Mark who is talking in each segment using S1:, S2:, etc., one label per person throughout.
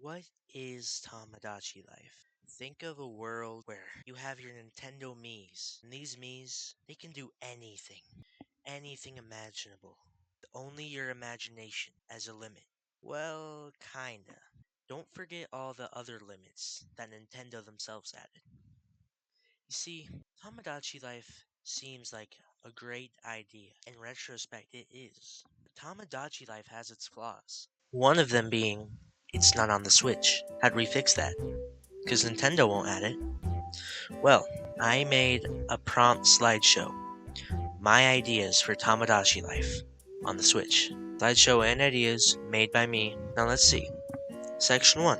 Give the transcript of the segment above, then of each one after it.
S1: What is Tomodachi life? Think of a world where you have your Nintendo Miis, and these Miis, they can do anything, anything imaginable. Only your imagination as a limit. Well, kinda. Don't forget all the other limits that Nintendo themselves added. You see, Tomodachi life seems like a great idea. In retrospect, it is. But Tomodachi life has its flaws. One of them being, it's not on the Switch. How do we fix that? Because Nintendo won't add it. Well, I made a prompt slideshow. My ideas for Tomodachi life on the Switch. Slideshow and ideas made by me. Now let's see. Section 1.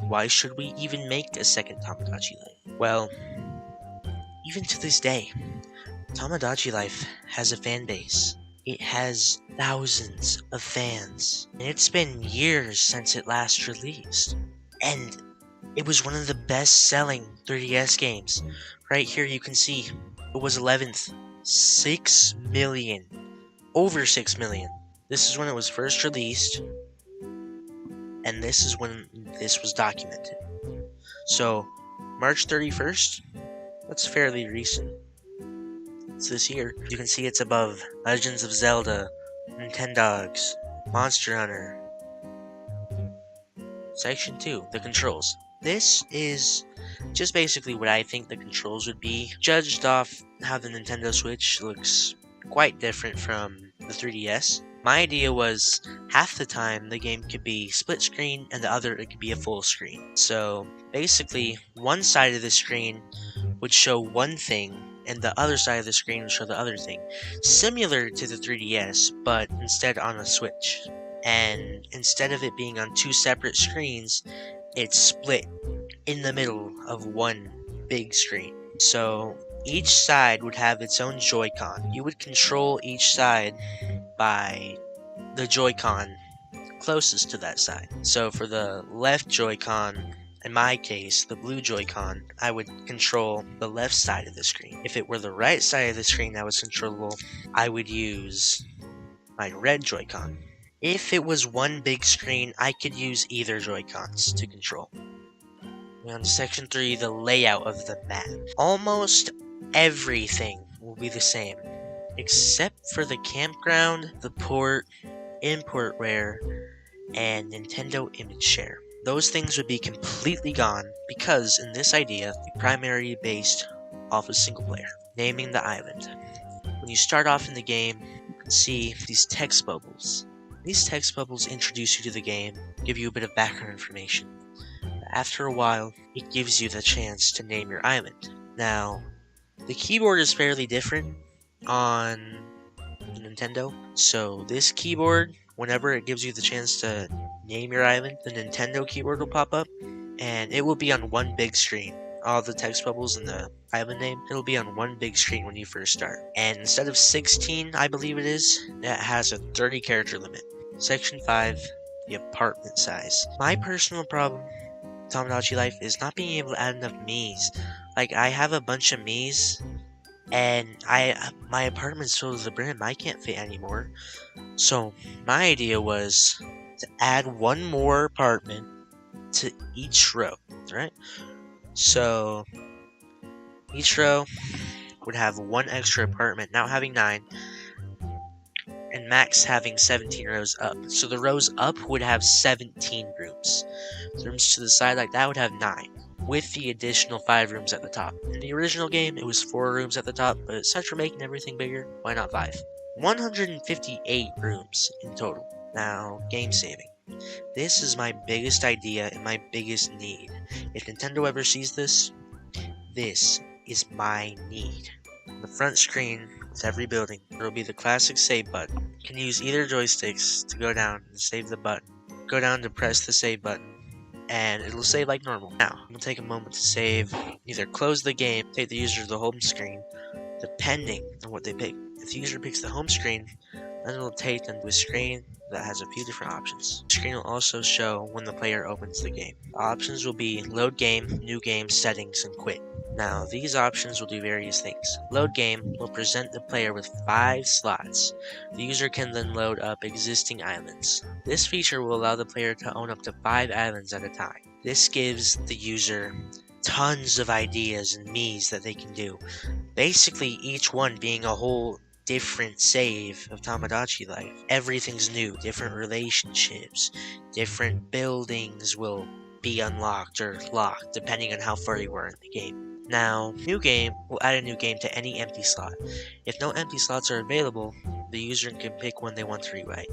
S1: Why should we even make a second Tomodachi life? Well, even to this day, Tomodachi Life has a fan base. It has thousands of fans. And it's been years since it last released. And it was one of the best selling 3DS games. Right here you can see it was 11th. 6 million. Over 6 million. This is when it was first released. And this is when this was documented. So, March 31st, that's fairly recent. It's this year. You can see it's above Legends of Zelda, Nintendogs, Monster Hunter. Section 2, the controls. This is just basically what I think the controls would be, judged off how the Nintendo Switch looks quite different from the 3DS. My idea was half the time the game could be split screen and the other it could be a full screen. So basically, one side of the screen would show one thing and the other side of the screen would show the other thing. Similar to the 3DS, but instead on a Switch. And instead of it being on two separate screens, it's split in the middle of one big screen. So each side would have its own Joy-Con. You would control each side by the Joy-Con closest to that side. So for the left Joy-Con, in my case, the blue Joy-Con, I would control the left side of the screen. If it were the right side of the screen that was controllable, I would use my red Joy-Con. If it was one big screen, I could use either Joy-Cons to control. On to section 3, the layout of the map. Almost everything will be the same, except for the campground, the port, import rare, and Nintendo Image Share. Those things would be completely gone because in this idea, we primarily based off of single player, naming the island. When you start off in the game, you can see these text bubbles. These text bubbles introduce you to the game, give you a bit of background information. After a while, it gives you the chance to name your island. Now, the keyboard is fairly different on Nintendo, so this keyboard, whenever it gives you the chance to name your island, the Nintendo keyboard will pop up, and it will be on one big screen. All the text bubbles and the island name, it'll be on one big screen when you first start. And instead of 16, I believe it is, that has a 30 character limit. Section 5, the apartment size. My personal problem with Tomodachi Life is not being able to add enough Miis. Like, I have a bunch of Miis, and my apartment's filled to the brim. I can't fit anymore. So, my idea was to add one more apartment to each row, right? So, each row would have one extra apartment, now having 9, and max having 17 rows up. So the rows up would have 17 rooms. The rooms to the side like that would have 9, with the additional 5 rooms at the top. In the original game, it was 4 rooms at the top, but since we're making everything bigger, why not 5? 158 rooms in total. Now, game saving. This is my biggest idea and my biggest need. If Nintendo ever sees this is my need. On the front screen with every building, there will be the classic save button. You can use either joysticks to go down and save the button. Go down to press the save button, and it'll save like normal. Now, I'm going to take a moment to save. Either close the game, take the user to the home screen, depending on what they pick. If the user picks the home screen, then it'll take them to a screen that has a few different options. The screen will also show when the player opens the game. The options will be load game, new game, settings, and quit. Now, these options will do various things. Load game will present the player with 5 slots. The user can then load up existing islands. This feature will allow the player to own up to 5 islands at a time. This gives the user tons of ideas and me's that they can do. Basically, each one being a whole different save of Tomodachi life. Everything's new, different relationships, different buildings will be unlocked or locked depending on how far you were in the game. Now, new game will add a new game to any empty slot. If no empty slots are available, the user can pick one they want to rewrite.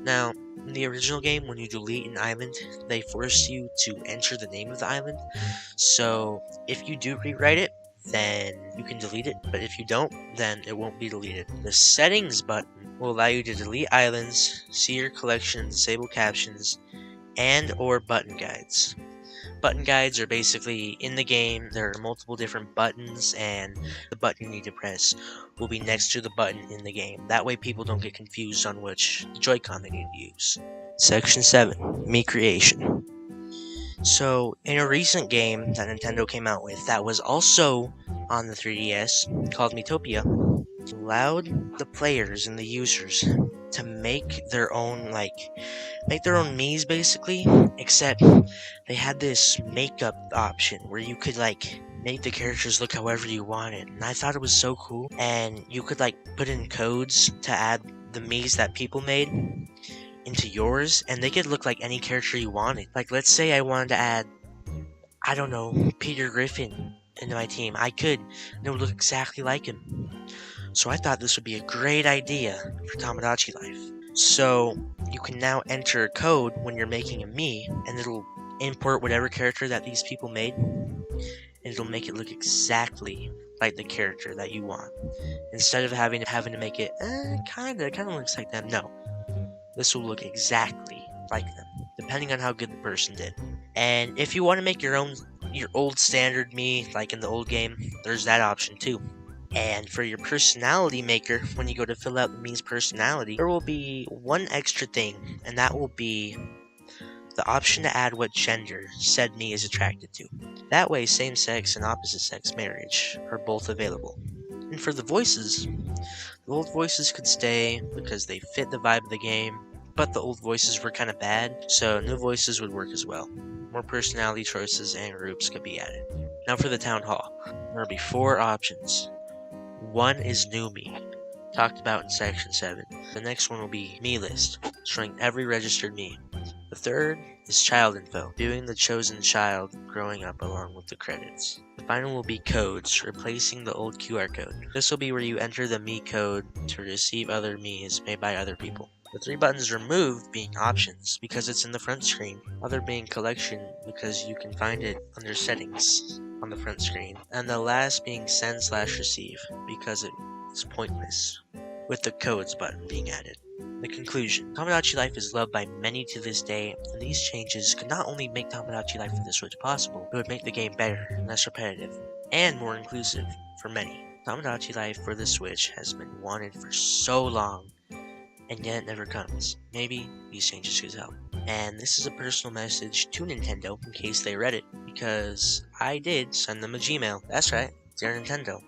S1: Now, in the original game, when you delete an island, they force you to enter the name of the island. So, if you do rewrite it, then you can delete it, but if you don't, then it won't be deleted. The settings button will allow you to delete islands, see your collection, disable captions, and or button guides. Button guides are basically in the game. There are multiple different buttons, and the button you need to press will be next to the button in the game. That way people don't get confused on which Joy-Con they need to use. Section 7. Me Creation. So, in a recent game that Nintendo came out with that was also on the 3DS, called Metopia, allowed the players and the users to make their own Mii's basically, except they had this makeup option where you could make the characters look however you wanted, and I thought it was so cool. And you could put in codes to add the Mii's that people made into yours, and they could look like any character you wanted. Like, let's say I wanted to add, I don't know, Peter Griffin into my team. I could, and it would look exactly like him. So I thought this would be a great idea for Tomodachi Life. So you can now enter a code when you're making a Mii, and it'll import whatever character that these people made, and it'll make it look exactly like the character that you want. Instead of having to make it, kinda looks like them. No, this will look exactly like them, depending on how good the person did. And if you want to make your old standard Mii, like in the old game, there's that option too. And for your personality maker, when you go to fill out the Mii's personality, there will be one extra thing, and that will be the option to add what gender said Mii is attracted to. That way, same-sex and opposite-sex marriage are both available. And for the voices, the old voices could stay because they fit the vibe of the game, but the old voices were kind of bad, so new voices would work as well. More personality choices and groups could be added. Now for the town hall, there will be 4 options. One is new Mii, talked about in section 7. The next one will be Mii list, showing every registered Mii. The third is child info, viewing the chosen child growing up along with the credits. The final will be codes, replacing the old QR code. This will be where you enter the Mii code to receive other Mii's made by other people. The 3 buttons removed being options because it's in the front screen, other being collection because you can find it under settings on the front screen, and the last being send/receive because it's pointless, with the codes button being added. The conclusion. Tomodachi Life is loved by many to this day, and these changes could not only make Tomodachi Life for the Switch possible, it would make the game better, less repetitive, and more inclusive for many. Tomodachi Life for the Switch has been wanted for so long, and yet it never comes. Maybe these changes could help. And this is a personal message to Nintendo in case they read it, because I did send them a Gmail. That's right, dear Nintendo.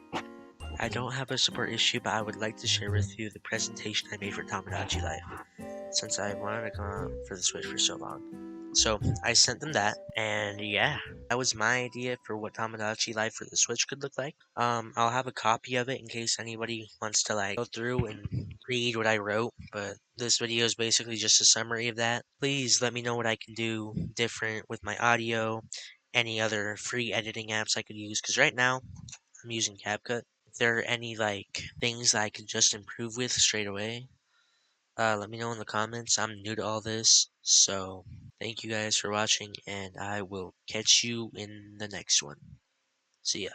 S1: I don't have a support issue, but I would like to share with you the presentation I made for Tomodachi Life, since I wanted to come out for the Switch for so long. So I sent them that, and yeah, that was my idea for what Tomodachi Life for the Switch could look like. I'll have a copy of it in case anybody wants to go through and read what I wrote, but this video is basically just a summary of that. Please let me know what I can do different with my audio, any other free editing apps I could use, because right now I'm using CapCut. If there are any things that I could just improve with straight away, let me know in the comments. I'm new to all this, so thank you guys for watching, and I will catch you in the next one. See ya.